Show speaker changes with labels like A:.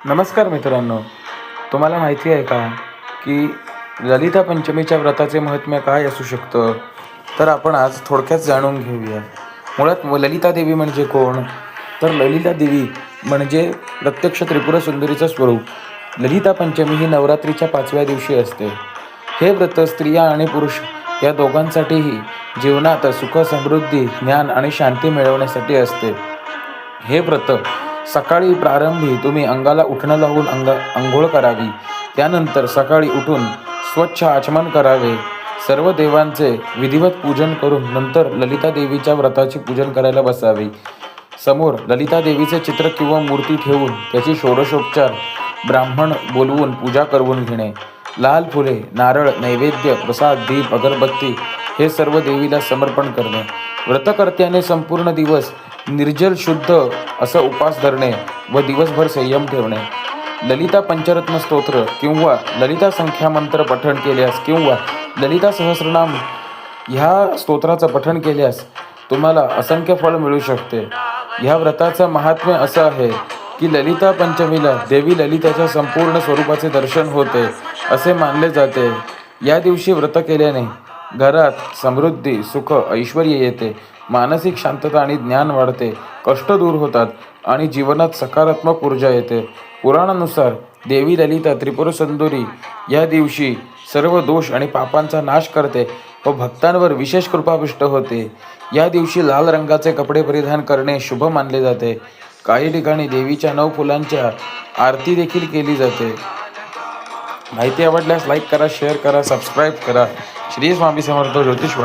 A: नमस्कार मित्रांनो, तुम्हाला माहिती आहे का की ललिता पंचमीच्या व्रताचे महात्म्य काय असू शकतं? तर आपण आज थोडक्यात जाणून घेऊया. मुळात ललिता देवी म्हणजे कोण? तर ललिता देवी म्हणजे प्रत्यक्ष त्रिपुरा सुंदरीचं स्वरूप. ललिता पंचमी ही नवरात्रीच्या 5व्या दिवशी असते. हे व्रत स्त्रिया आणि पुरुष या दोघांसाठीही जीवनात सुख, समृद्धी, ज्ञान आणि शांती मिळवण्यासाठी असते. हे व्रत सकाळी प्रारंभी तुम्ही अंगाला उठणं लावून अंघोळ करावी. त्यानंतर सकाळी उठून स्वच्छ आचमन करावे. सर्व देवांचे विधिवत पूजन करून नंतर ललिता देवीच्या व्रताचे पूजन करायला बसावे. समोर ललिता देवीचे चित्र किंवा मूर्ती ठेवून त्याची षोडशोपचार ब्राह्मण बोलवून पूजा करवून घेणे. लाल फुले, नारळ, नैवेद्य, प्रसाद, दीप, अगरबत्ती हे सर्व देवीला समर्पण करणे. व्रतकर्त्याने संपूर्ण दिवस निर्जल शुद्ध असं उपास धरणे व दिवसभर संयम ठेवणे. ललिता पंचरत्न स्तोत्र किंवा ललिता संख्या मंत्र पठण केल्यास किंवा ललिता सहस्रनाम ह्या स्तोत्राचं पठण केल्यास तुम्हाला असंख्य फळ मिळू शकते. ह्या व्रताचं महात्म्य असं आहे की ललिता पंचमीला देवी ललिताच्या संपूर्ण स्वरूपाचे दर्शन होते असे मानले जाते. या दिवशी व्रत केल्याने घरात समृद्धी, सुख, ऐश्वर्य येते, मानसिक शांतता आणि ज्ञान वाढते, कष्ट दूर होतात आणि जीवनात सकारात्मक ऊर्जा येते. पुराणानुसार देवी ललिता त्रिपुर सुंदरी या दिवशी सर्व दोष आणि पापांचा नाश करते व भक्तांवर विशेष कृपापुष्ट होते. या दिवशी लाल रंगाचे कपडे परिधान करणे शुभ मानले जाते. काही ठिकाणी देवीच्या 9 फुलांच्या आरती देखील केली जाते. माहिती आवडल्यास लाईक करा, शेअर करा, सबस्क्राईब करा. श्री स्वामी समर्थ ज्योतिष